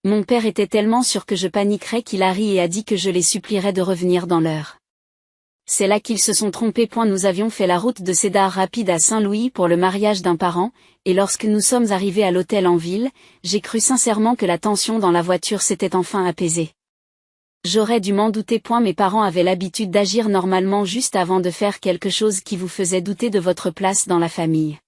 Mon père était tellement sûr que je paniquerais qu'il a ri et a dit que je les supplierais de revenir dans l'heure. C'est là qu'ils se sont trompés. Nous avions fait la route de Cedar Rapids à Saint-Louis pour le mariage d'un parent, et lorsque nous sommes arrivés à l'hôtel en ville, j'ai cru sincèrement que la tension dans la voiture s'était enfin apaisée. J'aurais dû m'en douter. Mes parents avaient l'habitude d'agir normalement juste avant de faire quelque chose qui vous faisait douter de votre place dans la famille.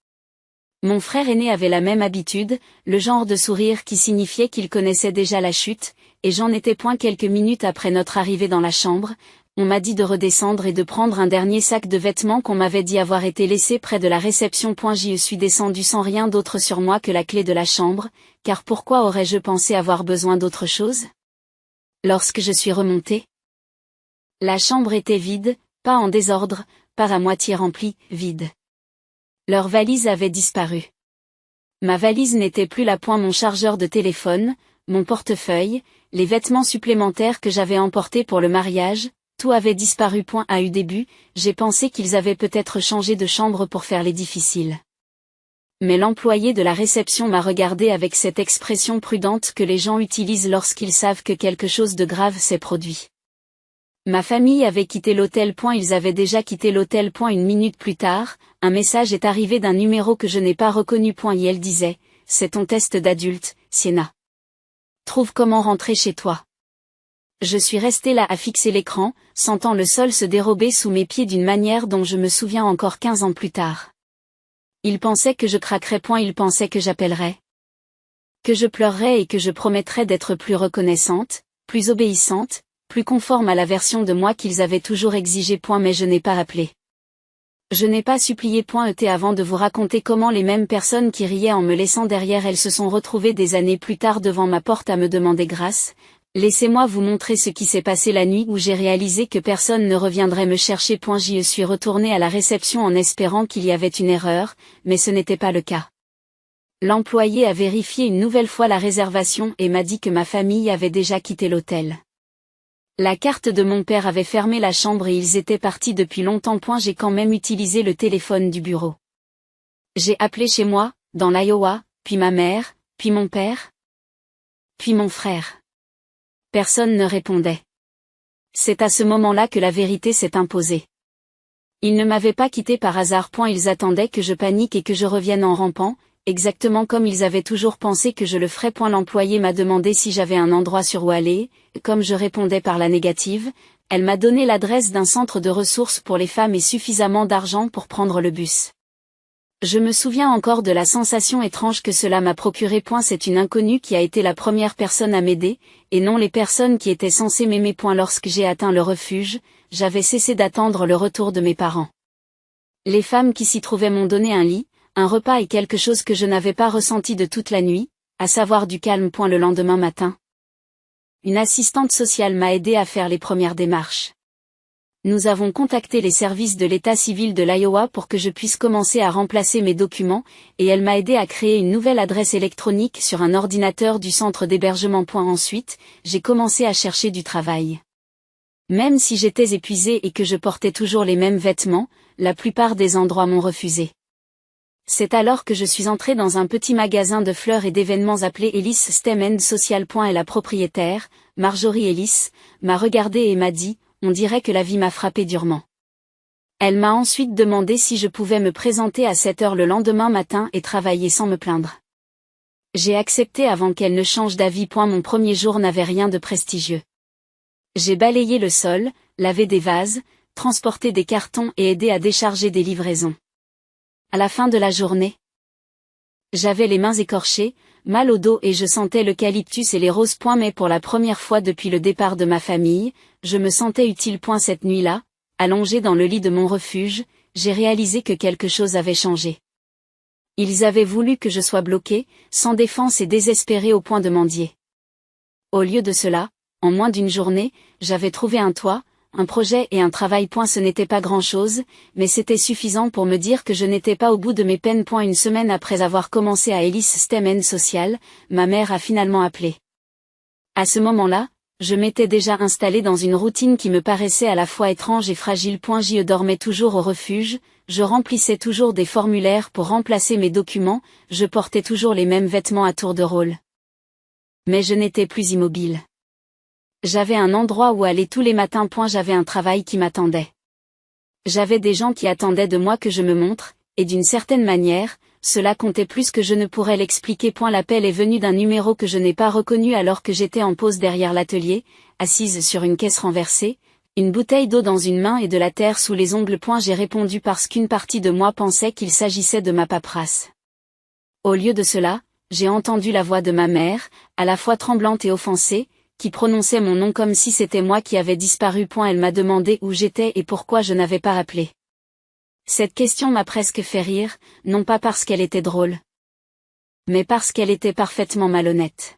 Mon frère aîné avait la même habitude, le genre de sourire qui signifiait qu'il connaissait déjà la chute, et j'en étais point. Quelques minutes après notre arrivée dans la chambre, on m'a dit de redescendre et de prendre un dernier sac de vêtements qu'on m'avait dit avoir été laissé près de la réception. J'y suis descendu sans rien d'autre sur moi que la clé de la chambre, car pourquoi aurais-je pensé avoir besoin d'autre chose? Lorsque je suis remonté, la chambre était vide, pas en désordre, pas à moitié remplie, vide. Leur valise avait disparu. Ma valise n'était plus là. Mon chargeur de téléphone, mon portefeuille, les vêtements supplémentaires que j'avais emportés pour le mariage, tout avait disparu. À eu début, j'ai pensé qu'ils avaient peut-être changé de chambre pour faire les difficiles. Mais l'employé de la réception m'a regardé avec cette expression prudente que les gens utilisent lorsqu'ils savent que quelque chose de grave s'est produit. Ma famille avait quitté l'hôtel. Ils avaient déjà quitté l'hôtel. Une minute plus tard, un message est arrivé d'un numéro que je n'ai pas reconnu. Et elle disait, « C'est ton test d'adulte, Sienna. Trouve comment rentrer chez toi. » Je suis restée là à fixer l'écran, sentant le sol se dérober sous mes pieds d'une manière dont je me souviens encore 15 ans plus tard. Ils pensaient que je craquerais. Ils pensaient que j'appellerais. Que je pleurerais et que je promettrais d'être plus reconnaissante, plus obéissante, plus conforme à la version de moi qu'ils avaient toujours exigée. Mais je n'ai pas appelé. Je n'ai pas supplié. Avant de vous raconter comment les mêmes personnes qui riaient en me laissant derrière elles se sont retrouvées des années plus tard devant ma porte à me demander grâce, laissez-moi vous montrer ce qui s'est passé la nuit où j'ai réalisé que personne ne reviendrait me chercher. J'y suis retournée à la réception en espérant qu'il y avait une erreur, mais ce n'était pas le cas. L'employé a vérifié une nouvelle fois la réservation et m'a dit que ma famille avait déjà quitté l'hôtel. La carte de mon père avait fermé la chambre et ils étaient partis depuis longtemps. J'ai quand même utilisé le téléphone du bureau. J'ai appelé chez moi, dans l'Iowa, puis ma mère, puis mon père, puis mon frère. Personne ne répondait. C'est à ce moment-là que la vérité s'est imposée. Ils ne m'avaient pas quitté par hasard. Ils attendaient que je panique et que je revienne en rampant, exactement comme ils avaient toujours pensé que je le ferais. L'employé m'a demandé si j'avais un endroit sur où aller. Comme je répondais par la négative, elle m'a donné l'adresse d'un centre de ressources pour les femmes et suffisamment d'argent pour prendre le bus. Je me souviens encore de la sensation étrange que cela m'a procuré. C'est une inconnue qui a été la première personne à m'aider, et non les personnes qui étaient censées m'aimer. Lorsque j'ai atteint le refuge, j'avais cessé d'attendre le retour de mes parents. Les femmes qui s'y trouvaient m'ont donné un lit, un repas et quelque chose que je n'avais pas ressenti de toute la nuit, à savoir du calme. Le lendemain matin, une assistante sociale m'a aidé à faire les premières démarches. Nous avons contacté les services de l'état civil de l'Iowa pour que je puisse commencer à remplacer mes documents, et elle m'a aidé à créer une nouvelle adresse électronique sur un ordinateur du centre d'hébergement. Ensuite, j'ai commencé à chercher du travail. Même si j'étais épuisée et que je portais toujours les mêmes vêtements, la plupart des endroits m'ont refusé. C'est alors que je suis entrée dans un petit magasin de fleurs et d'événements appelé Ellis Stem and Social. Et la propriétaire, Marjorie Ellis, m'a regardée et m'a dit, on dirait que la vie m'a frappé durement. Elle m'a ensuite demandé si je pouvais me présenter à 7 heures le lendemain matin et travailler sans me plaindre. J'ai accepté avant qu'elle ne change d'avis. Mon premier jour n'avait rien de prestigieux. J'ai balayé le sol, lavé des vases, transporté des cartons et aidé à décharger des livraisons. À la fin de la journée, j'avais les mains écorchées, mal au dos et je sentais l'eucalyptus et les roses. Mais pour la première fois depuis le départ de ma famille, je me sentais utile. Cette nuit-là, allongée dans le lit de mon refuge, j'ai réalisé que quelque chose avait changé. Ils avaient voulu que je sois bloquée, sans défense et désespérée au point de mendier. Au lieu de cela, en moins d'une journée, j'avais trouvé un toit, un projet et un travail. Ce n'était pas grand-chose, mais c'était suffisant pour me dire que je n'étais pas au bout de mes peines. Une semaine après avoir commencé à Ellis Stem and Social, ma mère a finalement appelé. À ce moment-là, je m'étais déjà installée dans une routine qui me paraissait à la fois étrange et fragile. Je dormais toujours au refuge, je remplissais toujours des formulaires pour remplacer mes documents, je portais toujours les mêmes vêtements à tour de rôle. Mais je n'étais plus immobile. J'avais un endroit où aller tous les matins. J'avais un travail qui m'attendait. J'avais des gens qui attendaient de moi que je me montre, et d'une certaine manière, cela comptait plus que je ne pourrais l'expliquer. L'appel est venu d'un numéro que je n'ai pas reconnu alors que j'étais en pause derrière l'atelier, assise sur une caisse renversée, une bouteille d'eau dans une main et de la terre sous les ongles. J'ai répondu parce qu'une partie de moi pensait qu'il s'agissait de ma paperasse. Au lieu de cela, j'ai entendu la voix de ma mère, à la fois tremblante et offensée, qui prononçait mon nom comme si c'était moi qui avais disparu. Elle m'a demandé où j'étais et pourquoi je n'avais pas appelé. Cette question m'a presque fait rire, non pas parce qu'elle était drôle, mais parce qu'elle était parfaitement malhonnête.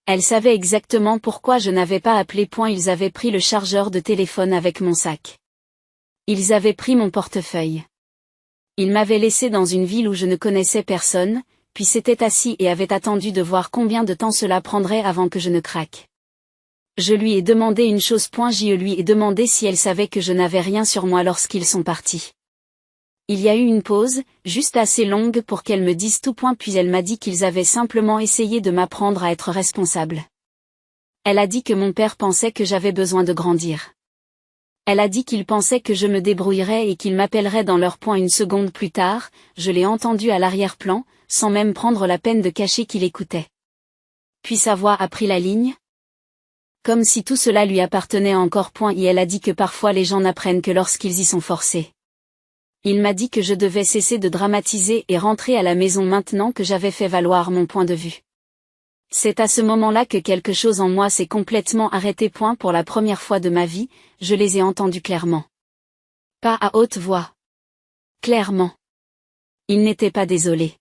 Elle savait exactement pourquoi je n'avais pas appelé. Ils avaient pris le chargeur de téléphone avec mon sac. Ils avaient pris mon portefeuille. Ils m'avaient laissé dans une ville où je ne connaissais personne, puis s'étaient assis et avaient attendu de voir combien de temps cela prendrait avant que je ne craque. Je lui ai demandé une chose. Je lui ai demandé si elle savait que je n'avais rien sur moi lorsqu'ils sont partis. Il y a eu une pause, juste assez longue pour qu'elle me dise tout. Puis elle m'a dit qu'ils avaient simplement essayé de m'apprendre à être responsable. Elle a dit que mon père pensait que j'avais besoin de grandir. Elle a dit qu'il pensait que je me débrouillerais et qu'il m'appellerait dans leur. Une seconde plus tard, je l'ai entendu à l'arrière-plan, sans même prendre la peine de cacher qu'il écoutait. Puis sa voix a pris la ligne. Comme si tout cela lui appartenait encore. Et elle a dit que parfois les gens n'apprennent que lorsqu'ils y sont forcés. Il m'a dit que je devais cesser de dramatiser et rentrer à la maison maintenant que j'avais fait valoir mon point de vue. C'est à ce moment-là que quelque chose en moi s'est complètement arrêté. Pour la première fois de ma vie, je les ai entendus clairement. Pas à haute voix. Clairement. Ils n'étaient pas désolés.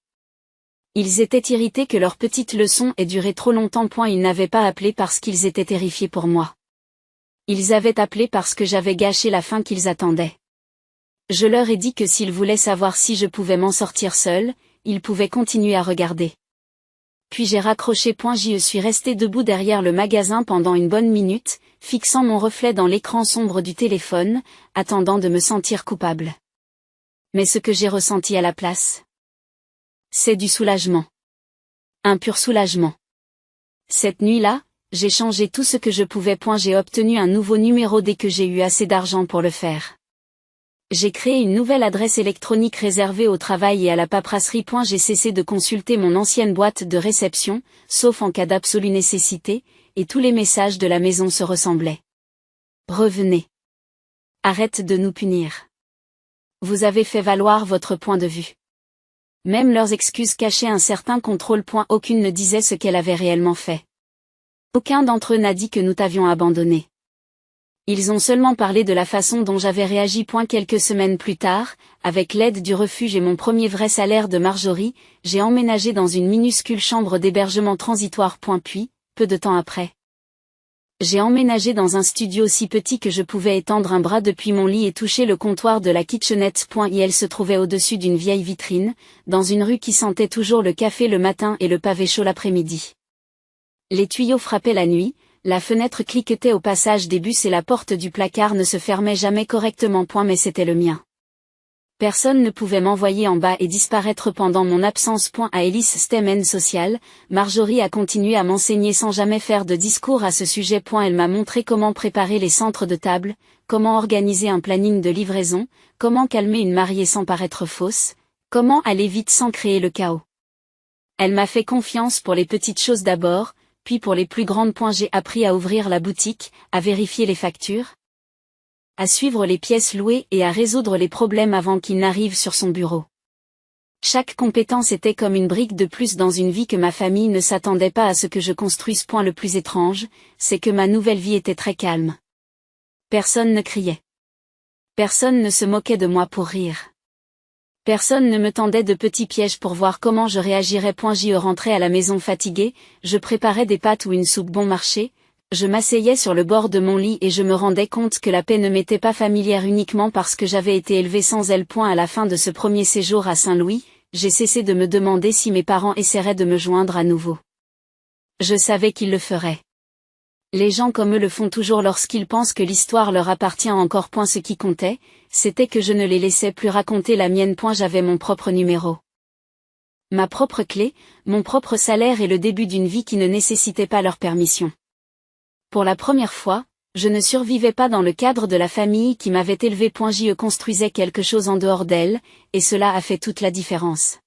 Ils étaient irrités que leur petite leçon ait duré trop longtemps. Ils n'avaient pas appelé parce qu'ils étaient terrifiés pour moi. Ils avaient appelé parce que j'avais gâché la fin qu'ils attendaient. Je leur ai dit que s'ils voulaient savoir si je pouvais m'en sortir seule, ils pouvaient continuer à regarder. Puis j'ai raccroché. Je suis restée debout derrière le magasin pendant une bonne minute, fixant mon reflet dans l'écran sombre du téléphone, attendant de me sentir coupable. Mais ce que j'ai ressenti à la place, c'est du soulagement. Un pur soulagement. Cette nuit-là, j'ai changé tout ce que je pouvais. J'ai obtenu un nouveau numéro dès que j'ai eu assez d'argent pour le faire. J'ai créé une nouvelle adresse électronique réservée au travail et à la paperasserie. J'ai cessé de consulter mon ancienne boîte de réception, sauf en cas d'absolue nécessité, et tous les messages de la maison se ressemblaient. Revenez. Arrête de nous punir. Vous avez fait valoir votre point de vue. Même leurs excuses cachaient un certain contrôle. Aucune ne disait ce qu'elle avait réellement fait. Aucun d'entre eux n'a dit que nous t'avions abandonné. Ils ont seulement parlé de la façon dont j'avais réagi. Quelques semaines plus tard, avec l'aide du refuge et mon premier vrai salaire de Marjorie, j'ai emménagé dans une minuscule chambre d'hébergement transitoire. Puis, peu de temps après, j'ai emménagé dans un studio si petit que je pouvais étendre un bras depuis mon lit et toucher le comptoir de la kitchenette. Et elle se trouvait au-dessus d'une vieille vitrine, dans une rue qui sentait toujours le café le matin et le pavé chaud l'après-midi. Les tuyaux frappaient la nuit. La fenêtre cliquetait au passage des bus et la porte du placard ne se fermait jamais correctement. Mais c'était le mien. Personne ne pouvait m'envoyer en bas et disparaître pendant mon absence. À Ellis Stem Social, Marjorie a continué à m'enseigner sans jamais faire de discours à ce sujet. Elle m'a montré comment préparer les centres de table, comment organiser un planning de livraison, comment calmer une mariée sans paraître fausse, comment aller vite sans créer le chaos. Elle m'a fait confiance pour les petites choses d'abord, puis pour les plus grandes. J'ai appris à ouvrir la boutique, à vérifier les factures, à suivre les pièces louées et à résoudre les problèmes avant qu'ils n'arrivent sur son bureau. Chaque compétence était comme une brique de plus dans une vie que ma famille ne s'attendait pas à ce que je construise. Le plus étrange, c'est que ma nouvelle vie était très calme. Personne ne criait. Personne ne se moquait de moi pour rire. Personne ne me tendait de petits pièges pour voir comment je réagirais. Je rentrais à la maison fatiguée, je préparais des pâtes ou une soupe bon marché, je m'asseyais sur le bord de mon lit et je me rendais compte que la paix ne m'était pas familière uniquement parce que j'avais été élevée sans elle. À la fin de ce premier séjour à Saint-Louis, j'ai cessé de me demander si mes parents essaieraient de me joindre à nouveau. Je savais qu'ils le feraient. Les gens comme eux le font toujours lorsqu'ils pensent que l'histoire leur appartient encore. Ce qui comptait, c'était que je ne les laissais plus raconter la mienne. J'avais mon propre numéro. Ma propre clé, mon propre salaire et le début d'une vie qui ne nécessitait pas leur permission. Pour la première fois, je ne survivais pas dans le cadre de la famille qui m'avait élevé. Je construisais quelque chose en dehors d'elle, et cela a fait toute la différence.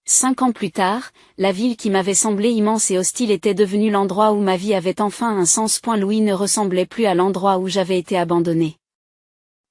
5 ans plus tard, la ville qui m'avait semblé immense et hostile était devenue l'endroit où ma vie avait enfin un sens. Louis ne ressemblait plus à l'endroit où j'avais été abandonnée.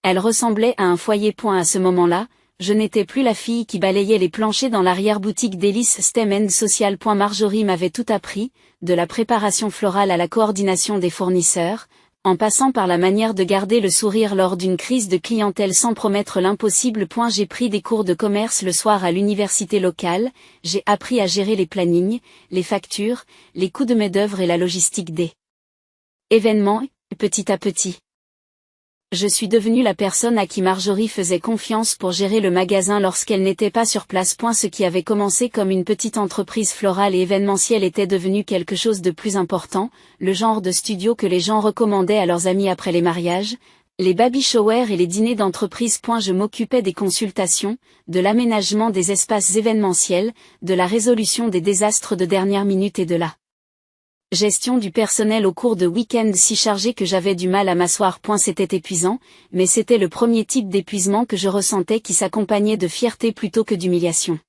Elle ressemblait à un foyer. À ce moment-là, je n'étais plus la fille qui balayait les planchers dans l'arrière-boutique d'Ellis STEM & Social. Marjorie m'avait tout appris, de la préparation florale à la coordination des fournisseurs, en passant par la manière de garder le sourire lors d'une crise de clientèle sans promettre l'impossible. J'ai pris des cours de commerce le soir à l'université locale, j'ai appris à gérer les plannings, les factures, les coûts de main-d'œuvre et la logistique des événements, petit à petit. Je suis devenue la personne à qui Marjorie faisait confiance pour gérer le magasin lorsqu'elle n'était pas sur place. Ce qui avait commencé comme une petite entreprise florale et événementielle était devenu quelque chose de plus important, le genre de studio que les gens recommandaient à leurs amis après les mariages, les baby showers et les dîners d'entreprise. Je m'occupais des consultations, de l'aménagement des espaces événementiels, de la résolution des désastres de dernière minute et de la gestion du personnel au cours de week-ends si chargés que j'avais du mal à m'asseoir. C'était épuisant, mais c'était le premier type d'épuisement que je ressentais qui s'accompagnait de fierté plutôt que d'humiliation.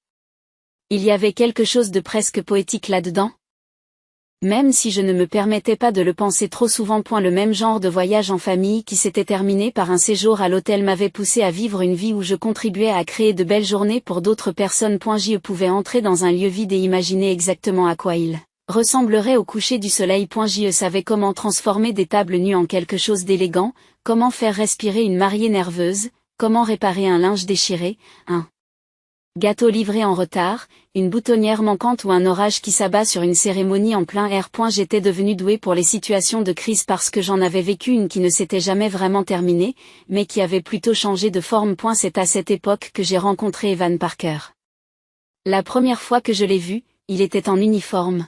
Il y avait quelque chose de presque poétique là-dedans. Même si je ne me permettais pas de le penser trop souvent. Le même genre de voyage en famille qui s'était terminé par un séjour à l'hôtel m'avait poussé à vivre une vie où je contribuais à créer de belles journées pour d'autres personnes. Je pouvais entrer dans un lieu vide et imaginer exactement à quoi il ressemblerait au coucher du soleil. Je savais comment transformer des tables nues en quelque chose d'élégant, comment faire respirer une mariée nerveuse, comment réparer un linge déchiré, un gâteau livré en retard, une boutonnière manquante ou un orage qui s'abat sur une cérémonie en plein air. J'étais devenue douée pour les situations de crise parce que j'en avais vécu une qui ne s'était jamais vraiment terminée, mais qui avait plutôt changé de forme. C'est à cette époque que j'ai rencontré Evan Parker. La première fois que je l'ai vu, il était en uniforme,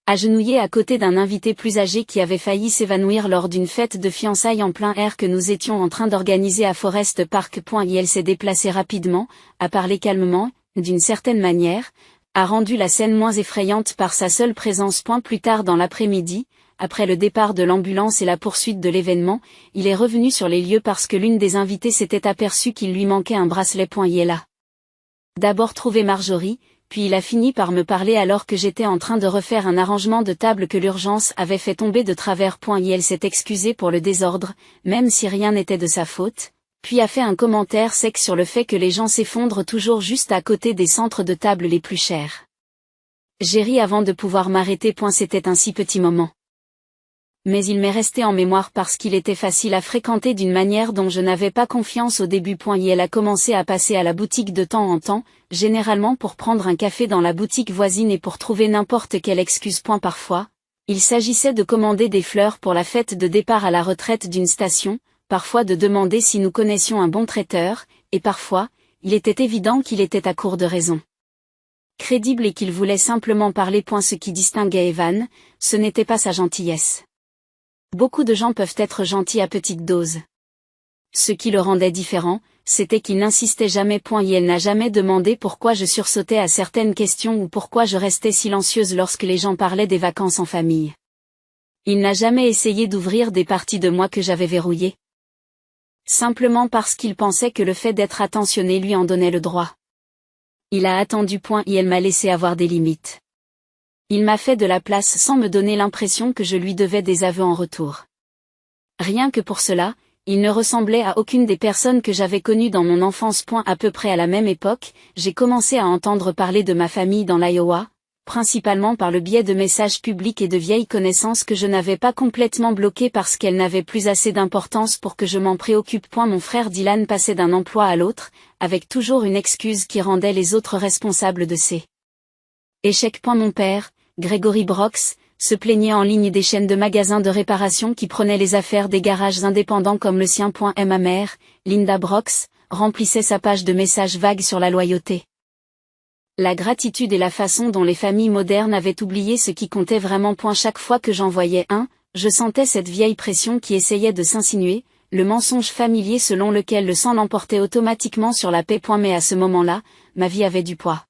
agenouillé à côté d'un invité plus âgé qui avait failli s'évanouir lors d'une fête de fiançailles en plein air que nous étions en train d'organiser à Forest Park. Elle s'est déplacée rapidement, a parlé calmement, d'une certaine manière, a rendu la scène moins effrayante par sa seule présence. Plus tard dans l'après-midi, après le départ de l'ambulance et la poursuite de l'événement, il est revenu sur les lieux parce que l'une des invitées s'était aperçue qu'il lui manquait un bracelet. Il a d'abord trouvé Marjorie, puis il a fini par me parler alors que j'étais en train de refaire un arrangement de table que l'urgence avait fait tomber de travers. Elle s'est excusée pour le désordre, même si rien n'était de sa faute, puis a fait un commentaire sec sur le fait que les gens s'effondrent toujours juste à côté des centres de table les plus chers. J'ai ri avant de pouvoir m'arrêter. C'était un si petit moment. Mais il m'est resté en mémoire parce qu'il était facile à fréquenter d'une manière dont je n'avais pas confiance au début. Elle a commencé à passer à la boutique de temps en temps, généralement pour prendre un café dans la boutique voisine et pour trouver n'importe quelle excuse. Parfois, il s'agissait de commander des fleurs pour la fête de départ à la retraite d'une station, parfois de demander si nous connaissions un bon traiteur, et parfois, il était évident qu'il était à court de raisons crédibles et qu'il voulait simplement parler. Ce qui distinguait Evan, ce n'était pas sa gentillesse. Beaucoup de gens peuvent être gentils à petite dose. Ce qui le rendait différent, c'était qu'il n'insistait jamais. Elle n'a jamais demandé pourquoi je sursautais à certaines questions ou pourquoi je restais silencieuse lorsque les gens parlaient des vacances en famille. Il n'a jamais essayé d'ouvrir des parties de moi que j'avais verrouillées. Simplement parce qu'il pensait que le fait d'être attentionné lui en donnait le droit. Il a attendu. Elle m'a laissé avoir des limites. Il m'a fait de la place sans me donner l'impression que je lui devais des aveux en retour. Rien que pour cela, il ne ressemblait à aucune des personnes que j'avais connues dans mon enfance. À peu près à la même époque, j'ai commencé à entendre parler de ma famille dans l'Iowa, principalement par le biais de messages publics et de vieilles connaissances que je n'avais pas complètement bloquées parce qu'elles n'avaient plus assez d'importance pour que je m'en préoccupe. Mon frère Dylan passait d'un emploi à l'autre, avec toujours une excuse qui rendait les autres responsables de ses échecs. Mon père, Gregory Brox, se plaignait en ligne des chaînes de magasins de réparation qui prenaient les affaires des garages indépendants comme le sien. Ma mère, Linda Brox, remplissait sa page de messages vagues sur la loyauté, la gratitude et la façon dont les familles modernes avaient oublié ce qui comptait vraiment. Chaque fois que j'en voyais un, je sentais cette vieille pression qui essayait de s'insinuer, le mensonge familier selon lequel le sang l'emportait automatiquement sur la paix. Mais à ce moment-là, ma vie avait du poids.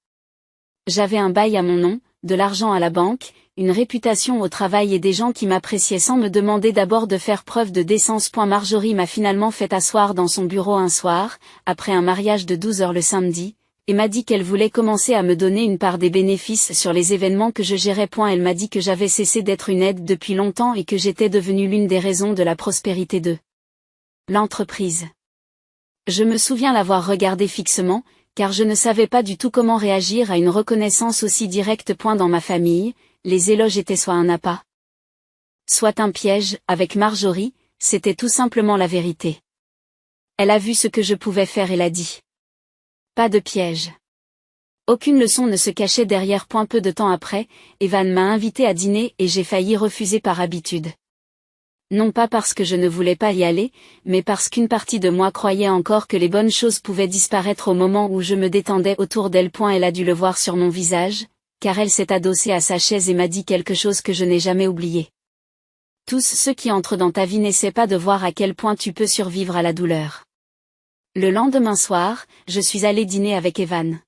J'avais un bail à mon nom, de l'argent à la banque, une réputation au travail et des gens qui m'appréciaient sans me demander d'abord de faire preuve de décence. Marjorie m'a finalement fait asseoir dans son bureau un soir, après un mariage de 12 heures le samedi, et m'a dit qu'elle voulait commencer à me donner une part des bénéfices sur les événements que je gérais. Elle m'a dit que j'avais cessé d'être une aide depuis longtemps et que j'étais devenue l'une des raisons de la prospérité de l'entreprise. Je me souviens l'avoir regardée fixement, car je ne savais pas du tout comment réagir à une reconnaissance aussi directe. Dans ma famille, les éloges étaient soit un appât, soit un piège. Avec Marjorie, c'était tout simplement la vérité. Elle a vu ce que je pouvais faire et l'a dit. Pas de piège. Aucune leçon ne se cachait derrière. Peu de temps après, Evan m'a invité à dîner et j'ai failli refuser par habitude. Non pas parce que je ne voulais pas y aller, mais parce qu'une partie de moi croyait encore que les bonnes choses pouvaient disparaître au moment où je me détendais autour d'elle. Elle a dû le voir sur mon visage, car elle s'est adossée à sa chaise et m'a dit quelque chose que je n'ai jamais oublié. Tous ceux qui entrent dans ta vie n'essaient pas de voir à quel point tu peux survivre à la douleur. Le lendemain soir, je suis allée dîner avec Evan.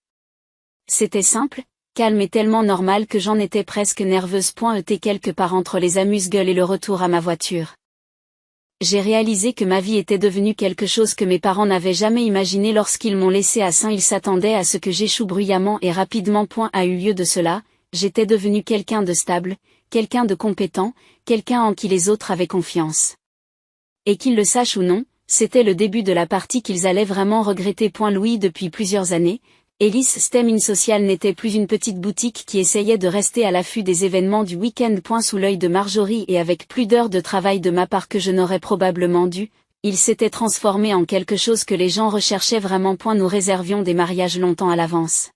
C'était simple, calme et tellement normal que j'en étais presque nerveuse. Était quelque part entre les amuse-gueules et le retour à ma voiture. J'ai réalisé que ma vie était devenue quelque chose que mes parents n'avaient jamais imaginé lorsqu'ils m'ont laissé à Saint. Ils s'attendaient à ce que j'échoue bruyamment et rapidement. A eu lieu de cela, j'étais devenue quelqu'un de stable, quelqu'un de compétent, quelqu'un en qui les autres avaient confiance. Et qu'ils le sachent ou non, c'était le début de la partie qu'ils allaient vraiment regretter. Louis. Depuis plusieurs années, Ellis Stem Social n'était plus une petite boutique qui essayait de rester à l'affût des événements du week-end. Sous l'œil de Marjorie et avec plus d'heures de travail de ma part que je n'aurais probablement dû, il s'était transformé en quelque chose que les gens recherchaient vraiment. Nous réservions des mariages longtemps à l'avance.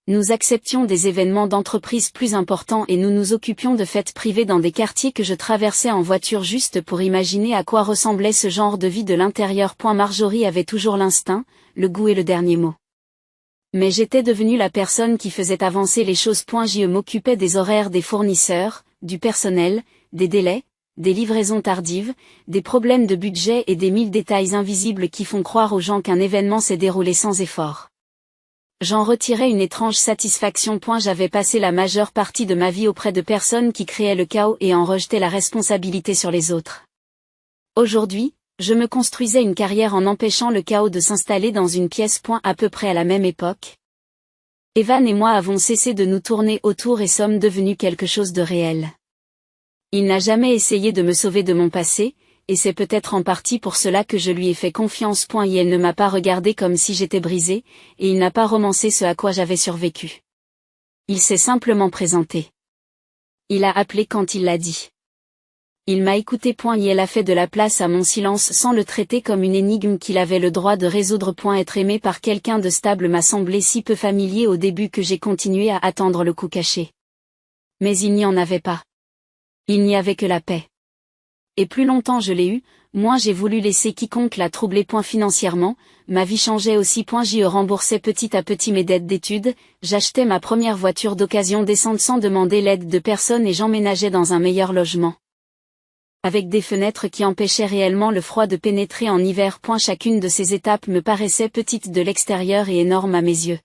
Nous acceptions des événements d'entreprise plus importants et nous nous occupions de fêtes privées dans des quartiers que je traversais en voiture juste pour imaginer à quoi ressemblait ce genre de vie de l'intérieur. Marjorie avait toujours l'instinct, le goût et le dernier mot. Mais j'étais devenue la personne qui faisait avancer les choses. Je m'occupais des horaires des fournisseurs, du personnel, des délais, des livraisons tardives, des problèmes de budget et des 1000 détails invisibles qui font croire aux gens qu'un événement s'est déroulé sans effort. J'en retirais une étrange satisfaction. J'avais passé la majeure partie de ma vie auprès de personnes qui créaient le chaos et en rejetaient la responsabilité sur les autres. Aujourd'hui, je me construisais une carrière en empêchant le chaos de s'installer dans une pièce. À peu près à la même époque, Evan et moi avons cessé de nous tourner autour et sommes devenus quelque chose de réel. Il n'a jamais essayé de me sauver de mon passé, et c'est peut-être en partie pour cela que je lui ai fait confiance. Et elle ne m'a pas regardé comme si j'étais brisée, et il n'a pas romancé ce à quoi j'avais survécu. Il s'est simplement présenté. Il a appelé quand il l'a dit. Il m'a écouté. Et elle a fait de la place à mon silence sans le traiter comme une énigme qu'il avait le droit de résoudre. Être aimé par quelqu'un de stable m'a semblé si peu familier au début que j'ai continué à attendre le coup caché. Mais il n'y en avait pas. Il n'y avait que la paix. Et plus longtemps je l'ai eu, moins j'ai voulu laisser quiconque la troubler. Financièrement, ma vie changeait aussi. Je remboursais petit à petit mes dettes d'études, j'achetais ma première voiture d'occasion décente sans demander l'aide de personne et j'emménageais dans un meilleur logement. Avec des fenêtres qui empêchaient réellement le froid de pénétrer en hiver. Chacune de ces étapes me paraissait petite de l'extérieur et énorme à mes yeux.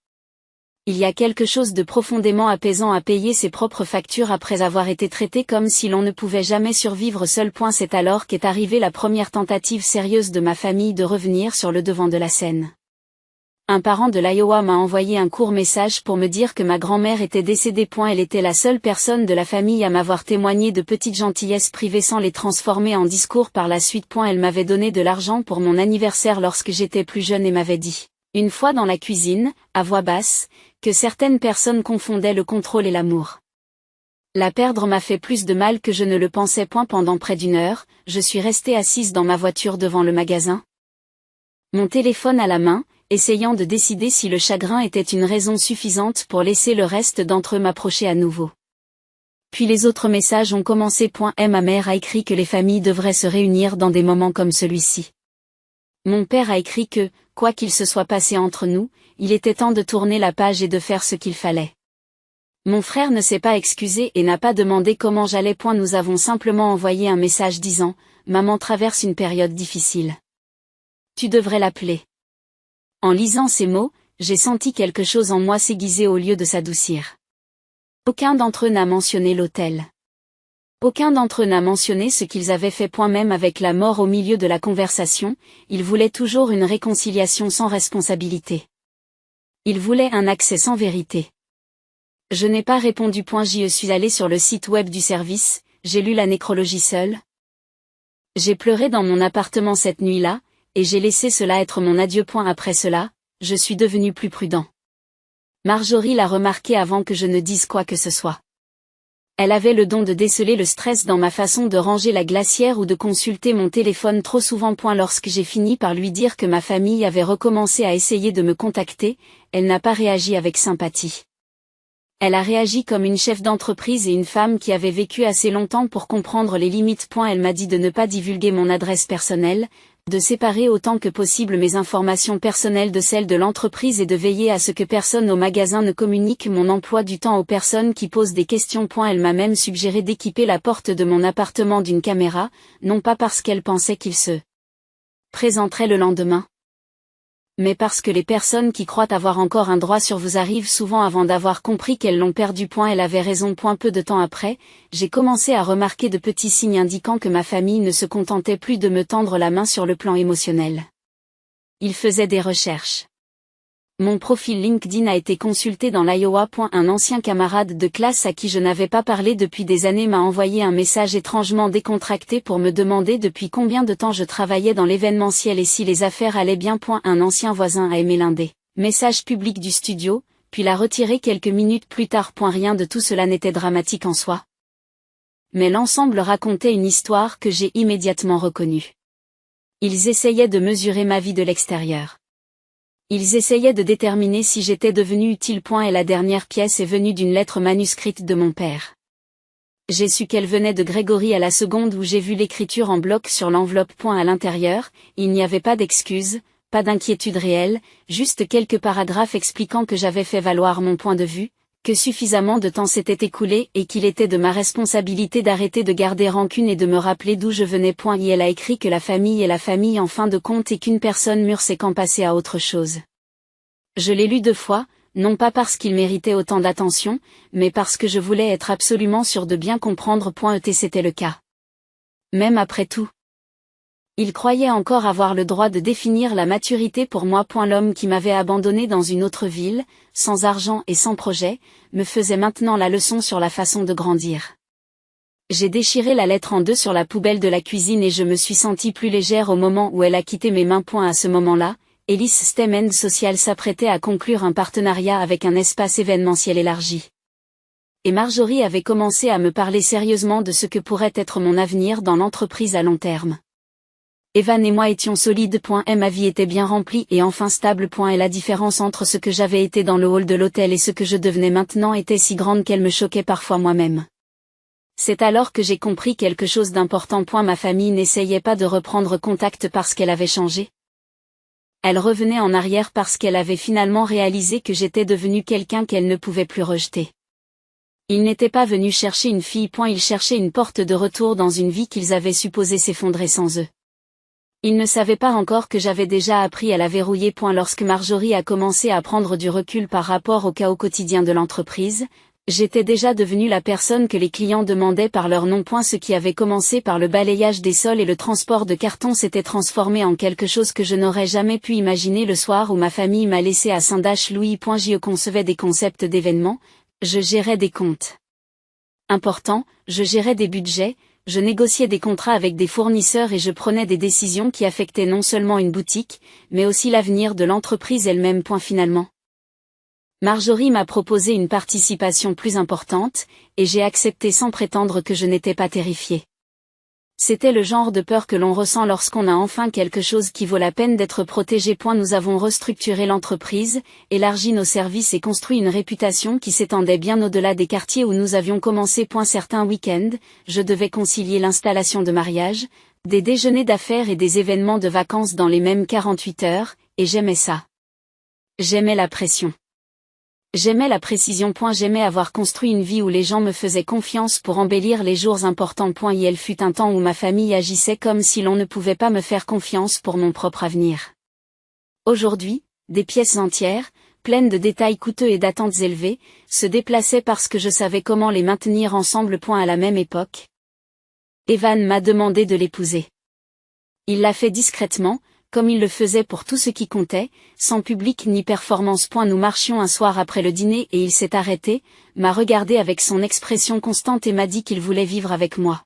Il y a quelque chose de profondément apaisant à payer ses propres factures après avoir été traité comme si l'on ne pouvait jamais survivre seul. C'est alors qu'est arrivée la première tentative sérieuse de ma famille de revenir sur le devant de la scène. Un parent de l'Iowa m'a envoyé un court message pour me dire que ma grand-mère était décédée. Elle était la seule personne de la famille à m'avoir témoigné de petites gentillesses privées sans les transformer en discours par la suite. Elle m'avait donné de l'argent pour mon anniversaire lorsque j'étais plus jeune et m'avait dit, une fois dans la cuisine, à voix basse, que certaines personnes confondaient le contrôle et l'amour. La perdre m'a fait plus de mal que je ne le pensais. Pendant près d'une heure, je suis restée assise dans ma voiture devant le magasin, mon téléphone à la main, essayant de décider si le chagrin était une raison suffisante pour laisser le reste d'entre eux m'approcher à nouveau. Puis les autres messages ont commencé. Ma mère a écrit que les familles devraient se réunir dans des moments comme celui-ci. Mon père a écrit que, quoi qu'il se soit passé entre nous, il était temps de tourner la page et de faire ce qu'il fallait. Mon frère ne s'est pas excusé et n'a pas demandé comment j'allais. Nous avons simplement envoyé un message disant « Maman traverse une période difficile. Tu devrais l'appeler. » En lisant ces mots, j'ai senti quelque chose en moi s'aiguiser au lieu de s'adoucir. Aucun d'entre eux n'a mentionné l'hôtel. Aucun d'entre eux n'a mentionné ce qu'ils avaient fait. Même avec la mort au milieu de la conversation, ils voulaient toujours une réconciliation sans responsabilité. Ils voulaient un accès sans vérité. Je n'ai pas répondu. Je suis allé sur le site web du service, j'ai lu la nécrologie seule. J'ai pleuré dans mon appartement cette nuit-là, et j'ai laissé cela être mon adieu. Après cela, je suis devenu plus prudent. Marjorie l'a remarqué avant que je ne dise quoi que ce soit. Elle avait le don de déceler le stress dans ma façon de ranger la glacière ou de consulter mon téléphone trop souvent. Lorsque j'ai fini par lui dire que ma famille avait recommencé à essayer de me contacter, elle n'a pas réagi avec sympathie. Elle a réagi comme une chef d'entreprise et une femme qui avait vécu assez longtemps pour comprendre les limites. Elle m'a dit de ne pas divulguer mon adresse personnelle, de séparer autant que possible mes informations personnelles de celles de l'entreprise et de veiller à ce que personne au magasin ne communique mon emploi du temps aux personnes qui posent des questions. Elle m'a même suggéré d'équiper la porte de mon appartement d'une caméra, non pas parce qu'elle pensait qu'il se présenterait le lendemain, mais parce que les personnes qui croient avoir encore un droit sur vous arrivent souvent avant d'avoir compris qu'elles l'ont perdu. Elle avait raison. Peu de temps après, j'ai commencé à remarquer de petits signes indiquant que ma famille ne se contentait plus de me tendre la main sur le plan émotionnel. Ils faisaient des recherches. Mon profil LinkedIn a été consulté dans l'Iowa. Un ancien camarade de classe à qui je n'avais pas parlé depuis des années m'a envoyé un message étrangement décontracté pour me demander depuis combien de temps je travaillais dans l'événementiel et si les affaires allaient bien. Un ancien voisin a aimé l'un des messages publics du studio, puis l'a retiré quelques minutes plus tard. Rien de tout cela n'était dramatique en soi. Mais l'ensemble racontait une histoire que j'ai immédiatement reconnue. Ils essayaient de mesurer ma vie de l'extérieur. Ils essayaient de déterminer si j'étais devenu utile. Et la dernière pièce est venue d'une lettre manuscrite de mon père. J'ai su qu'elle venait de Grégory à la seconde où j'ai vu l'écriture en bloc sur l'enveloppe. À l'intérieur, il n'y avait pas d'excuses, pas d'inquiétude réelle, juste quelques paragraphes expliquant que j'avais fait valoir mon point de vue, que suffisamment de temps s'était écoulé et qu'il était de ma responsabilité d'arrêter de garder rancune et de me rappeler d'où je venais. Et elle a écrit que la famille est la famille en fin de compte et qu'une personne mûre sait quand passer à autre chose. Je l'ai lu 2 fois, non pas parce qu'il méritait autant d'attention, mais parce que je voulais être absolument sûr de bien comprendre. C'était le cas. Même après tout. Il croyait encore avoir le droit de définir la maturité pour moi. L'homme qui m'avait abandonné dans une autre ville, sans argent et sans projet, me faisait maintenant la leçon sur la façon de grandir. J'ai déchiré la lettre en 2 sur la poubelle de la cuisine et je me suis sentie plus légère au moment où elle a quitté mes mains. À ce moment-là, Ellis STEM End Social s'apprêtait à conclure un partenariat avec un espace événementiel élargi. Et Marjorie avait commencé à me parler sérieusement de ce que pourrait être mon avenir dans l'entreprise à long terme. Evan et moi étions solides. Ma vie était bien remplie et enfin stable. Et la différence entre ce que j'avais été dans le hall de l'hôtel et ce que je devenais maintenant était si grande qu'elle me choquait parfois moi-même. C'est alors que j'ai compris quelque chose d'important. Ma famille n'essayait pas de reprendre contact parce qu'elle avait changé. Elle revenait en arrière parce qu'elle avait finalement réalisé que j'étais devenu quelqu'un qu'elle ne pouvait plus rejeter. Ils n'étaient pas venus chercher une fille. Ils cherchaient une porte de retour dans une vie qu'ils avaient supposé s'effondrer sans eux. Ils ne savaient pas encore que j'avais déjà appris à la verrouiller. Lorsque Marjorie a commencé à prendre du recul par rapport au chaos quotidien de l'entreprise, j'étais déjà devenue la personne que les clients demandaient par leur nom. Ce qui avait commencé par le balayage des sols et le transport de cartons s'était transformé en quelque chose que je n'aurais jamais pu imaginer. Le soir où ma famille m'a laissé à Saint-Dash-Louis. Je concevais des concepts d'événements, je gérais des comptes importants, je gérais des budgets, je négociais des contrats avec des fournisseurs et je prenais des décisions qui affectaient non seulement une boutique, mais aussi l'avenir de l'entreprise elle-même. Finalement, Marjorie m'a proposé une participation plus importante, et j'ai accepté sans prétendre que je n'étais pas terrifiée. C'était le genre de peur que l'on ressent lorsqu'on a enfin quelque chose qui vaut la peine d'être protégé. Nous avons restructuré l'entreprise, élargi nos services et construit une réputation qui s'étendait bien au-delà des quartiers où nous avions commencé. Certains week-ends, je devais concilier l'installation de mariage, des déjeuners d'affaires et des événements de vacances dans les mêmes 48 heures, et j'aimais ça. J'aimais la pression. J'aimais la précision. J'aimais avoir construit une vie où les gens me faisaient confiance pour embellir les jours importants. Et elle fut un temps où ma famille agissait comme si l'on ne pouvait pas me faire confiance pour mon propre avenir. Aujourd'hui, des pièces entières, pleine de détails coûteux et d'attentes élevées, se déplaçait parce que je savais comment les maintenir ensemble. À la même époque, Evan m'a demandé de l'épouser. Il l'a fait discrètement, comme il le faisait pour tout ce qui comptait, sans public ni performance. Nous marchions un soir après le dîner et il s'est arrêté, m'a regardé avec son expression constante et m'a dit qu'il voulait vivre avec moi.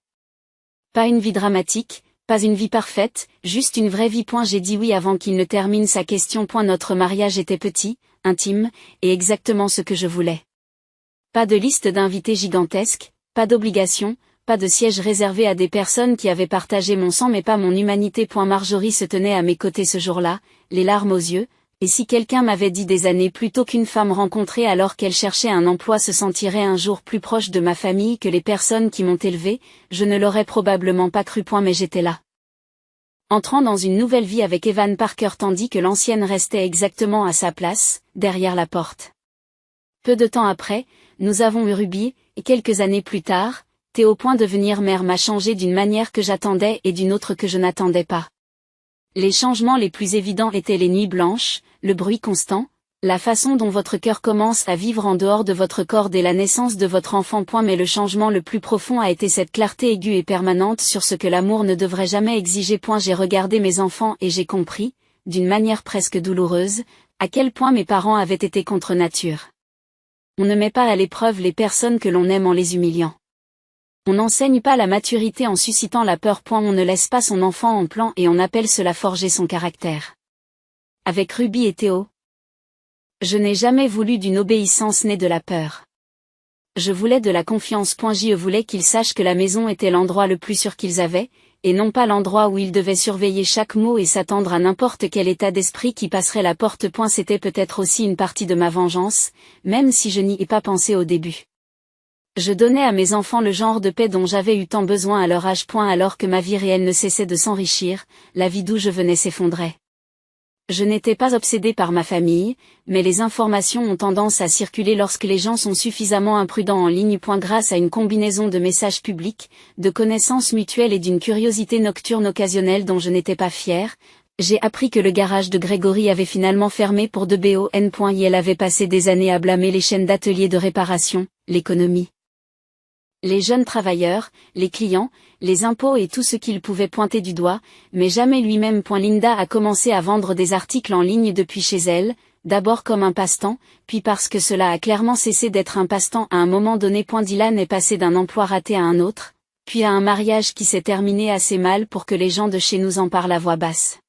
Pas une vie dramatique, pas une vie parfaite, juste une vraie vie. J'ai dit oui avant qu'il ne termine sa question. Notre mariage était petit, intime, et exactement ce que je voulais. Pas de liste d'invités gigantesque, pas d'obligation, pas de siège réservé à des personnes qui avaient partagé mon sang mais pas mon humanité. Marjorie se tenait à mes côtés ce jour-là, les larmes aux yeux, et si quelqu'un m'avait dit des années plus tôt qu'une femme rencontrée alors qu'elle cherchait un emploi se sentirait un jour plus proche de ma famille que les personnes qui m'ont élevée, je ne l'aurais probablement pas cru. Mais j'étais là. Entrant dans une nouvelle vie avec Evan Parker tandis que l'ancienne restait exactement à sa place, derrière la porte. Peu de temps après, nous avons eu Ruby, et quelques années plus tard, Théo. Devenir mère m'a changé d'une manière que j'attendais et d'une autre que je n'attendais pas. Les changements les plus évidents étaient les nuits blanches, le bruit constant, la façon dont votre cœur commence à vivre en dehors de votre corps dès la naissance de votre enfant. Mais le changement le plus profond a été cette clarté aiguë et permanente sur ce que l'amour ne devrait jamais exiger. J'ai regardé mes enfants et j'ai compris, d'une manière presque douloureuse, à quel point mes parents avaient été contre nature. On ne met pas à l'épreuve les personnes que l'on aime en les humiliant. On n'enseigne pas la maturité en suscitant la peur. On ne laisse pas son enfant en plan et on appelle cela forger son caractère. Avec Ruby et Théo, je n'ai jamais voulu d'une obéissance née de la peur. Je voulais de la confiance. Je voulais qu'ils sachent que la maison était l'endroit le plus sûr qu'ils avaient, et non pas l'endroit où ils devaient surveiller chaque mot et s'attendre à n'importe quel état d'esprit qui passerait la porte. C'était peut-être aussi une partie de ma vengeance, même si je n'y ai pas pensé au début. Je donnais à mes enfants le genre de paix dont j'avais eu tant besoin à leur âge. Alors que ma vie réelle ne cessait de s'enrichir, la vie d'où je venais s'effondrait. Je n'étais pas obsédée par ma famille, mais les informations ont tendance à circuler lorsque les gens sont suffisamment imprudents en ligne. Grâce à une combinaison de messages publics, de connaissances mutuelles et d'une curiosité nocturne occasionnelle dont je n'étais pas fière, j'ai appris que le garage de Grégory avait finalement fermé pour de bon. Elle avait passé des années à blâmer les chaînes d'ateliers de réparation, l'économie, les jeunes travailleurs, les clients, les impôts et tout ce qu'il pouvait pointer du doigt, mais jamais lui-même. Linda a commencé à vendre des articles en ligne depuis chez elle, d'abord comme un passe-temps, puis parce que cela a clairement cessé d'être un passe-temps à un moment donné. Dylan est passé d'un emploi raté à un autre, puis à un mariage qui s'est terminé assez mal pour que les gens de chez nous en parlent à voix basse.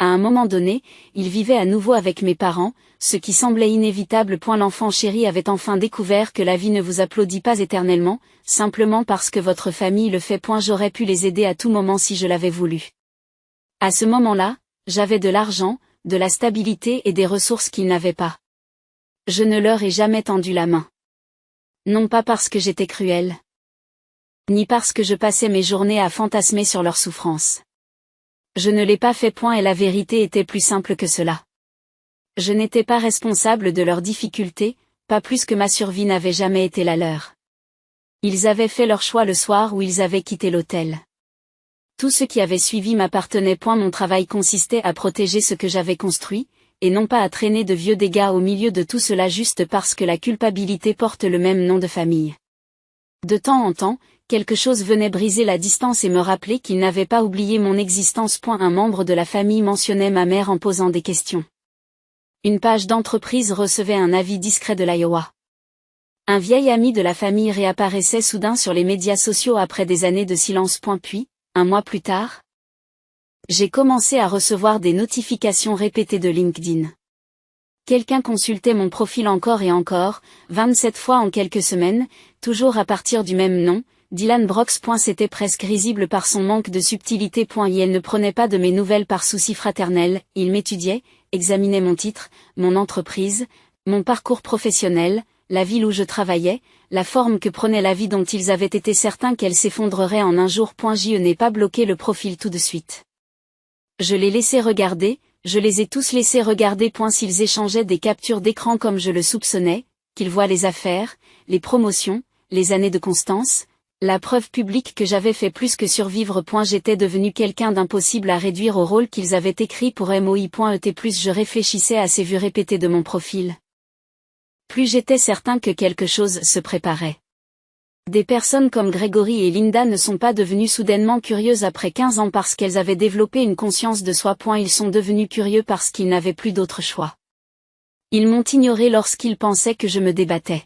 À un moment donné, il vivait à nouveau avec mes parents, ce qui semblait inévitable. L'enfant chéri avait enfin découvert que la vie ne vous applaudit pas éternellement, simplement parce que votre famille le fait. J'aurais pu les aider à tout moment si je l'avais voulu. À ce moment-là, j'avais de l'argent, de la stabilité et des ressources qu'ils n'avaient pas. Je ne leur ai jamais tendu la main. Non pas parce que j'étais cruelle, ni parce que je passais mes journées à fantasmer sur leur souffrance. Je ne l'ai pas fait. Et la vérité était plus simple que cela. Je n'étais pas responsable de leurs difficultés, pas plus que ma survie n'avait jamais été la leur. Ils avaient fait leur choix le soir où ils avaient quitté l'hôtel. Tout ce qui avait suivi m'appartenait. Mon travail consistait à protéger ce que j'avais construit, et non pas à traîner de vieux dégâts au milieu de tout cela juste parce que la culpabilité porte le même nom de famille. De temps en temps, quelque chose venait briser la distance et me rappeler qu'ils n'avaient pas oublié mon existence. Un membre de la famille mentionnait ma mère en posant des questions. Une page d'entreprise recevait un avis discret de l'Iowa. Un vieil ami de la famille réapparaissait soudain sur les médias sociaux après des années de silence. Puis, un mois plus tard, j'ai commencé à recevoir des notifications répétées de LinkedIn. Quelqu'un consultait mon profil encore et encore, 27 fois en quelques semaines, toujours à partir du même nom, Dylan Brooks. C'était presque risible par son manque de subtilité. Il ne prenait pas de mes nouvelles par souci fraternel, il m'étudiait, examinait mon titre, mon entreprise, mon parcours professionnel, la ville où je travaillais, la forme que prenait la vie dont ils avaient été certains qu'elle s'effondrerait en un jour. Je n'ai pas bloqué le profil tout de suite. Je l'ai laissé regarder, je les ai tous laissés regarder. S'ils échangeaient des captures d'écran comme je le soupçonnais, qu'ils voient les affaires, les promotions, les années de constance, La preuve publique que j'avais fait plus que survivre. J'étais devenu quelqu'un d'impossible à réduire au rôle qu'ils avaient écrit pour moi.et plus je réfléchissais à ces vues répétées de mon profil, plus j'étais certain que quelque chose se préparait. Des personnes comme Gregory et Linda ne sont pas devenues soudainement curieuses après 15 ans parce qu'elles avaient développé une conscience de soi. Ils sont devenus curieux parce qu'ils n'avaient plus d'autre choix. Ils m'ont ignoré lorsqu'ils pensaient que je me débattais.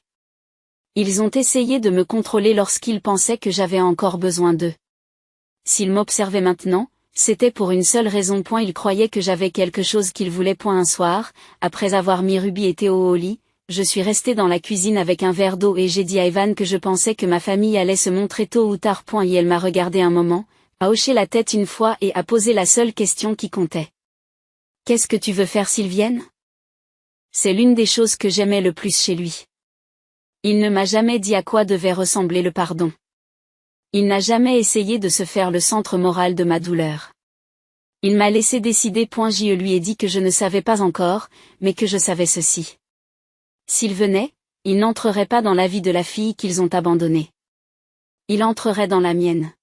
Ils ont essayé de me contrôler lorsqu'ils pensaient que j'avais encore besoin d'eux. S'ils m'observaient maintenant, c'était pour une seule raison. Ils croyaient que j'avais quelque chose qu'ils voulaient. Un soir, après avoir mis Ruby et Théo au lit, je suis restée dans la cuisine avec un verre d'eau et j'ai dit à Evan que je pensais que ma famille allait se montrer tôt ou tard. Et elle m'a regardé un moment, a hoché la tête une fois et a posé la seule question qui comptait. Qu'est-ce que tu veux faire s'ils viennent? C'est l'une des choses que j'aimais le plus chez lui. Il ne m'a jamais dit à quoi devait ressembler le pardon. Il n'a jamais essayé de se faire le centre moral de ma douleur. Il m'a laissé décider. Je lui ai dit que je ne savais pas encore, mais que je savais ceci. S'il venait, il n'entrerait pas dans la vie de la fille qu'ils ont abandonnée. Il entrerait dans la mienne.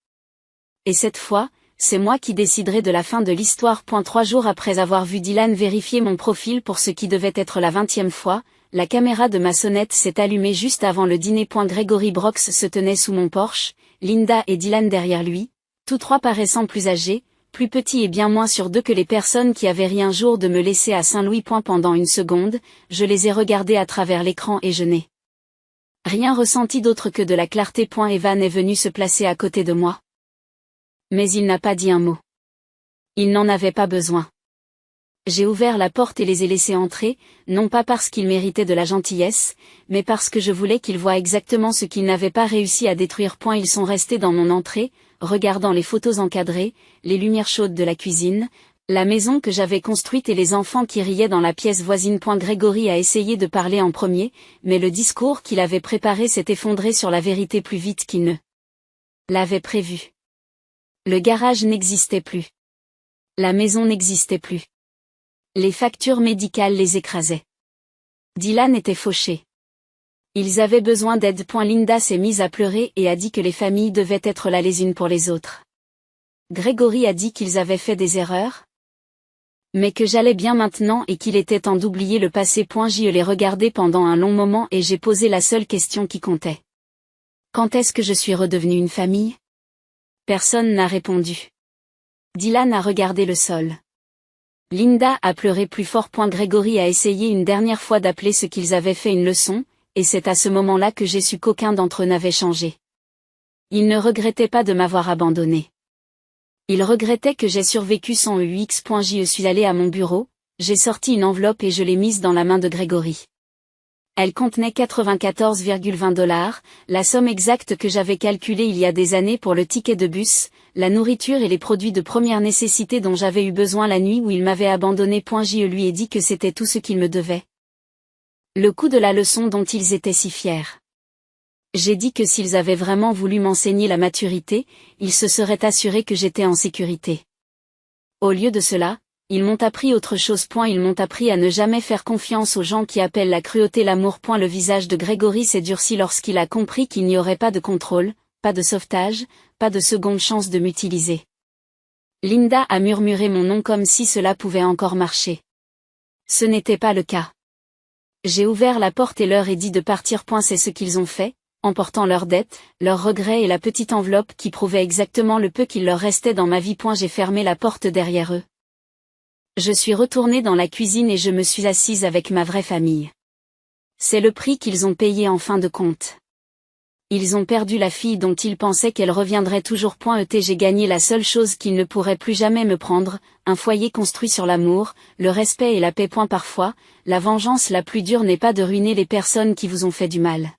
Et cette fois, c'est moi qui déciderai de la fin de l'histoire. 3 jours après avoir vu Dylan vérifier mon profil pour ce qui devait être la 20e fois, la caméra de ma sonnette s'est allumée juste avant le dîner. Gregory Brooks se tenait sous mon porche, Linda et Dylan derrière lui, tous trois paraissant plus âgés, plus petits et bien moins sûrs d'eux que les personnes qui avaient ri un jour de me laisser à Saint-Louis. Pendant une seconde, je les ai regardés à travers l'écran et je n'ai rien ressenti d'autre que de la clarté. Evan est venu se placer à côté de moi. Mais il n'a pas dit un mot. Il n'en avait pas besoin. J'ai ouvert la porte et les ai laissés entrer, non pas parce qu'ils méritaient de la gentillesse, mais parce que je voulais qu'ils voient exactement ce qu'ils n'avaient pas réussi à détruire. Ils sont restés dans mon entrée, regardant les photos encadrées, les lumières chaudes de la cuisine, la maison que j'avais construite et les enfants qui riaient dans la pièce voisine. Gregory a essayé de parler en premier, mais le discours qu'il avait préparé s'est effondré sur la vérité plus vite qu'il ne l'avait prévu. Le garage n'existait plus. La maison n'existait plus. Les factures médicales les écrasaient. Dylan était fauché. Ils avaient besoin d'aide. Linda s'est mise à pleurer et a dit que les familles devaient être là les unes pour les autres. Gregory a dit qu'ils avaient fait des erreurs, mais que j'allais bien maintenant et qu'il était temps d'oublier le passé. Je l'ai regardé pendant un long moment et j'ai posé la seule question qui comptait. Quand est-ce que je suis redevenue une famille? Personne n'a répondu. Dylan a regardé le sol. Linda a pleuré plus fort. Gregory a essayé une dernière fois d'appeler ce qu'ils avaient fait une leçon, et c'est à ce moment-là que j'ai su qu'aucun d'entre eux n'avait changé. Ils ne regrettaient pas de m'avoir abandonné. Ils regrettaient que j'ai survécu sans eux. Je suis allée à mon bureau, j'ai sorti une enveloppe et je l'ai mise dans la main de Gregory. Elle contenait 94,20 $, la somme exacte que j'avais calculée il y a des années pour le ticket de bus, la nourriture et les produits de première nécessité dont j'avais eu besoin la nuit où il m'avait abandonné. Je lui ai dit que c'était tout ce qu'il me devait. Le coût de la leçon dont ils étaient si fiers. J'ai dit que s'ils avaient vraiment voulu m'enseigner la maturité, ils se seraient assurés que j'étais en sécurité. Au lieu de cela, ils m'ont appris autre chose. Ils m'ont appris à ne jamais faire confiance aux gens qui appellent la cruauté l'amour. Le visage de Gregory s'est durci lorsqu'il a compris qu'il n'y aurait pas de contrôle, pas de sauvetage, pas de seconde chance de m'utiliser. Linda a murmuré mon nom comme si cela pouvait encore marcher. Ce n'était pas le cas. J'ai ouvert la porte et leur ai dit de partir. C'est ce qu'ils ont fait, emportant leurs dettes, leurs regrets et la petite enveloppe qui prouvait exactement le peu qu'il leur restait dans ma vie. J'ai fermé la porte derrière eux. Je suis retournée dans la cuisine et je me suis assise avec ma vraie famille. C'est le prix qu'ils ont payé en fin de compte. Ils ont perdu la fille dont ils pensaient qu'elle reviendrait toujours. J'ai gagné la seule chose qu'ils ne pourraient plus jamais me prendre, un foyer construit sur l'amour, le respect et la paix. Parfois, la vengeance la plus dure n'est pas de ruiner les personnes qui vous ont fait du mal.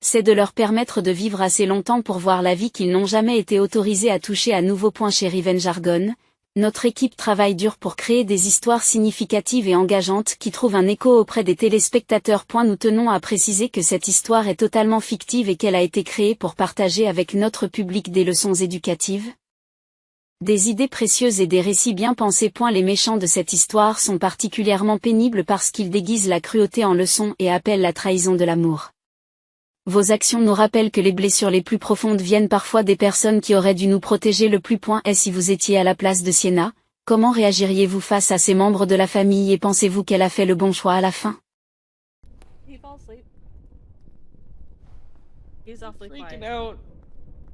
C'est de leur permettre de vivre assez longtemps pour voir la vie qu'ils n'ont jamais été autorisés à toucher à nouveau. Chez Riven Jargon, notre équipe travaille dur pour créer des histoires significatives et engageantes qui trouvent un écho auprès des téléspectateurs. Nous tenons à préciser que cette histoire est totalement fictive et qu'elle a été créée pour partager avec notre public des leçons éducatives, des idées précieuses et des récits bien pensés. Les méchants de cette histoire sont particulièrement pénibles parce qu'ils déguisent la cruauté en leçon et appellent la trahison de l'amour. Vos actions nous rappellent que les blessures les plus profondes viennent parfois des personnes qui auraient dû nous protéger le plus. Et si vous étiez à la place de Sienna, comment réagiriez-vous face à ces membres de la famille et pensez-vous qu'elle a fait le bon choix à la fin? He fell asleep. He's awfully Freaking quiet. out.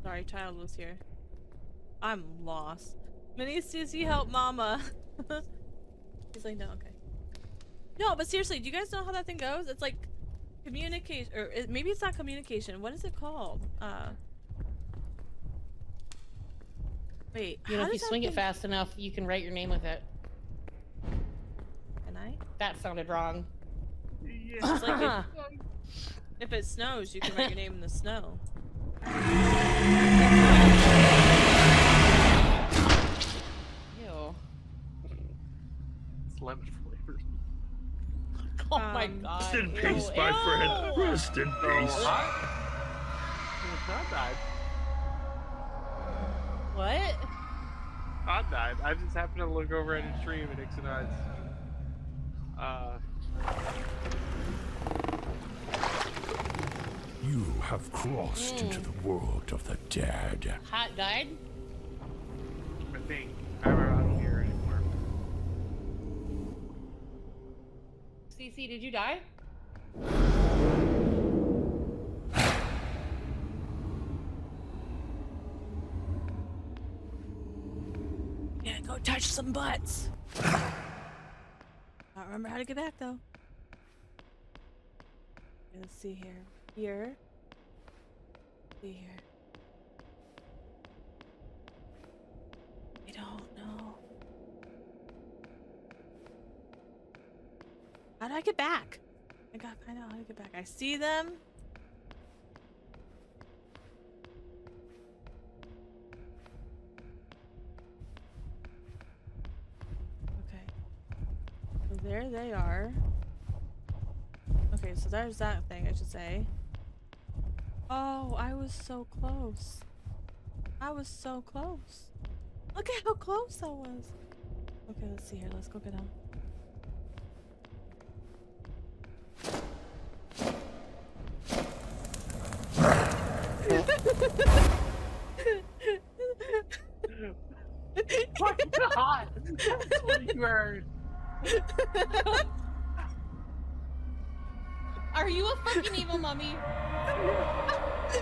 Sorry, child was here. I'm lost. Mini Susie, help mama. He's like, no, okay. No, but seriously, do you guys know how that thing goes? It's like communication, or maybe it's not communication. What is it called? Wait, You know, how if you does that swing it thing- fast enough, you can write your name with it. Can I? That sounded wrong. Yeah. It's like if it snows, you can write your name in the snow. Ew. It's lemon flavored. Oh my god. Rest in Ew, peace, my friend. ew. Rest in So peace. Todd died. What? Todd died. I just happened to look over at his stream and Nixon eyes. You have crossed into the world of the dead. Hot died? I think. I don't hear anymore. CC, did you die? Yeah, go touch some butts. I don't remember how to get back though. Okay, let's see here. Here. See here. I don't know. How do I get back? I know how to get back. I see them. Okay. So there they are. Okay, so there's that thing, I should say. Oh, I was so close. I was so close. Look at how close I was. Okay, let's see here. Let's go get him. Fucking hot! That's what you heard. Are you a fucking evil mummy? I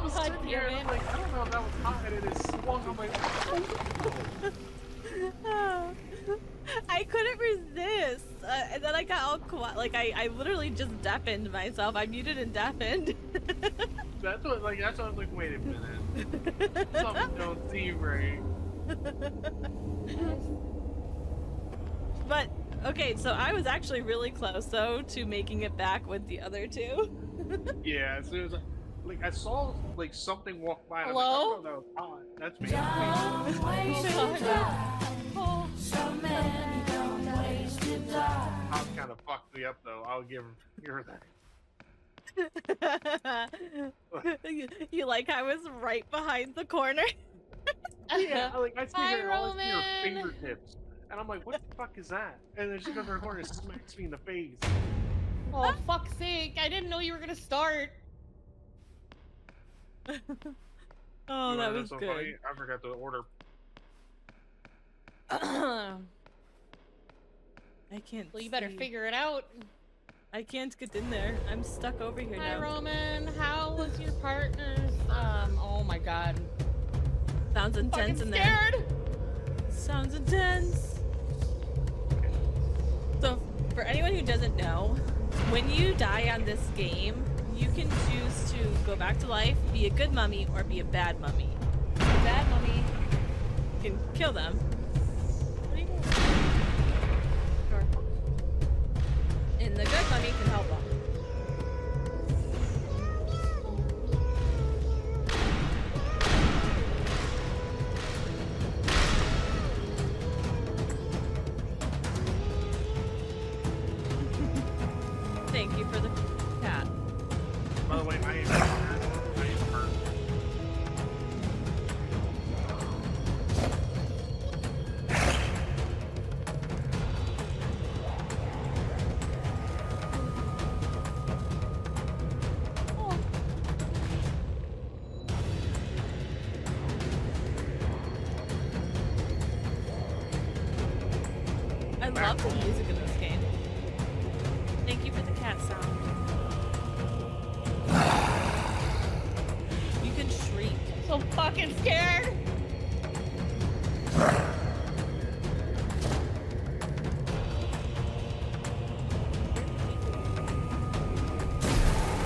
was God sitting here damn and I'm it. like, I don't know if that was hot and it is swung on my. I couldn't resist. And then I got all quiet. Like, I literally just deafened myself. I muted and deafened. That's what I was like, wait a minute. Something don't seem right. But, okay, so I was actually really close, though, to making it back with the other two. Yeah, as soon as I saw like something walk by and I'm Hello? like, oh, that was hot. That's me. Oh, Hot kind of fucked me up though. I'll give her that. You like I was right behind the corner? Yeah, I see Hi, her, all I see are Roman. fingertips. And I'm like, what the fuck is that? And then she goes to her corner and smacks me in the face. oh, fuck's sake. I didn't know you were gonna start. Oh, You that wanna know was so good. funny? I forgot to order. Well, I can't. you better see. figure it out. I can't get in there. I'm stuck over here Hi, now. Roman. How was your partner's, oh my god. Sounds intense Fucking in there. scared. Sounds intense. So, for anyone who doesn't know, when you die on this game, you can choose to go back to life, be a good mummy, or be a bad mummy. The bad mummy, you can kill them. What are you doing? Sure. And the good mummy can help them. Thank you for the cat. By the way, I am hurt. love the music in this game. Thank you for the cat sound. You can shriek. So fucking scared.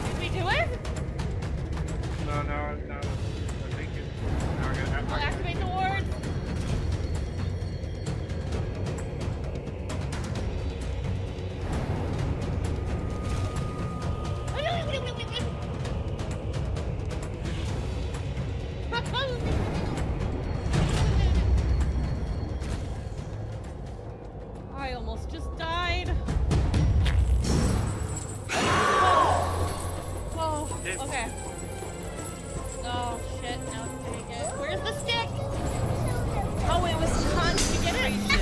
Did we do it? No. I think it's. Now I We'll gotta. activate the wards. I almost just died. Whoa. Okay. Oh shit, now take it. Where's the stick? Oh, it was concentration.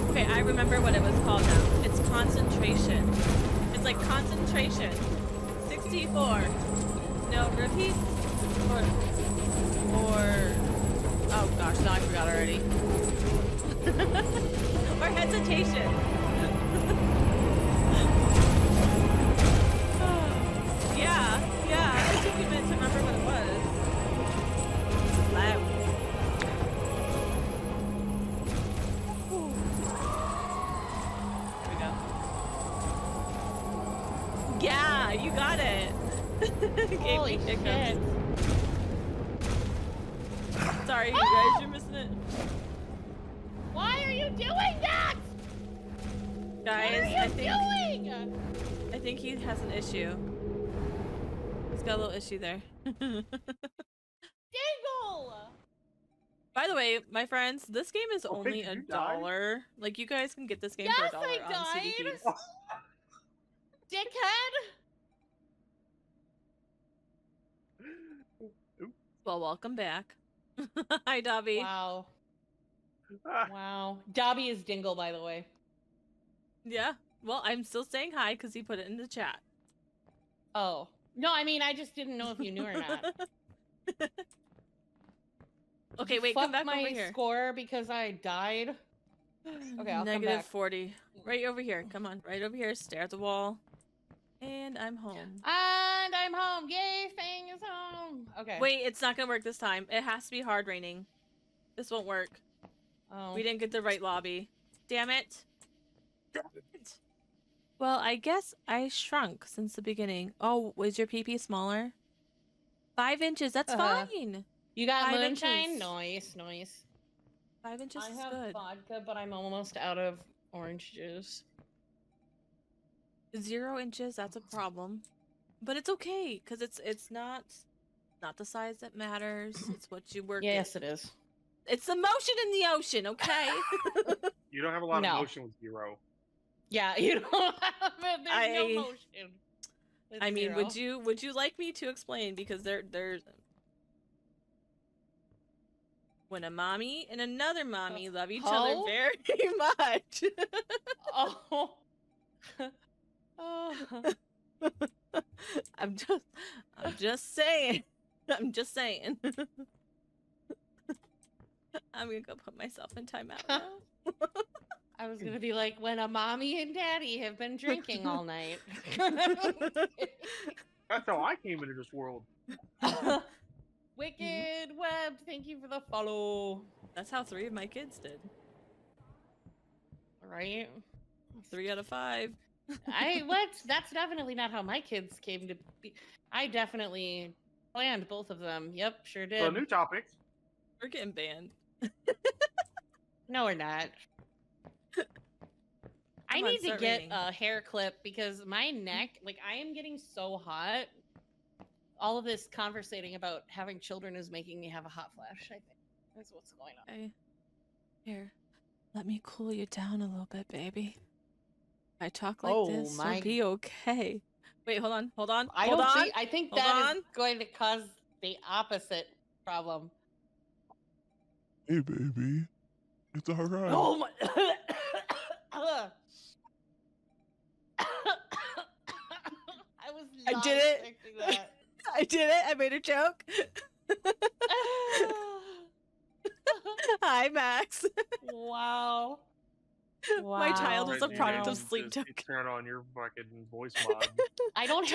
Okay, I remember what it was called now. It's concentration. It's like concentration. 64. No, repeat. Or oh gosh, now I forgot already. Or hesitation. Yeah. It took me a minute to remember what it was. This is loud. Here we go. Yeah, you got it. Gave Holy me hiccups. shit. Sorry, you guys, you're missing it. Why are you doing that? Guys, What are you doing? I think he has an issue. He's got a little issue there. Dingle! By the way, my friends, this game is Oh, only did a you die? $1. Like, you guys can get this game Yes, for $1 I on CD died. Keys. Dickhead! Well, welcome back. Hi, Dobby. Wow. Wow. Dobby is Dingle, by the way. Yeah. Well, I'm still saying hi because he put it in the chat. Oh. No, I mean, I just didn't know if you knew or not. Okay, You wait, come fucked back my over here. score because I died. Okay, I'll come Negative back. 40. Right over here. Come on, right over here. Stare at the wall. And I'm home. And I'm home. Yay, Fang is home. Okay. Wait, it's not gonna work this time. It has to be hard raining. This won't work. Oh. We didn't get the right lobby. Damn it. Well, I guess I shrunk since the beginning. Oh, was your PP smaller? 5 inches. That's fine. You got 5 moonshine? inches. Nice. 5 inches I is have good. vodka, but I'm almost out of orange juice. 0 inches. That's a problem, but it's okay because it's not the size that matters. It's what you work. Yes, it is. It's the motion in the ocean. Okay. You don't have a lot No. of motion with 0. Yeah, you don't have it. There's no motion. It's I mean, 0. would you like me to explain? Because there's when a mommy and another mommy love each other Oh? very much. Oh. Oh. I'm just saying. I'm just saying. I'm gonna go put myself in timeout now. I was gonna be like, when a mommy and daddy have been drinking all night. That's how I came into this world. Wicked Web, thank you for the follow. That's how 3 of my kids did. Right? 3 out of 5. That's definitely not how my kids came to be. I definitely planned both of them. Yep, sure did. So new topics. We're getting banned. No, we're not. I Come on, need to start get reading. a hair clip because my neck, like, I am getting so hot. All of this conversating about having children is making me have a hot flash, I think. That's what's going on. Okay. Here, let me cool you down a little bit, baby. If I talk like this, you'll be okay. Wait, hold on. I think Hold that on. is going to cause the opposite problem. Hey, baby. It's all right. Oh my! I was not I did it. expecting that. I did it. I made a joke. Hi, Max. Wow. My child is a Right, product you of sleep just token. turn on your fucking voice mod. I don't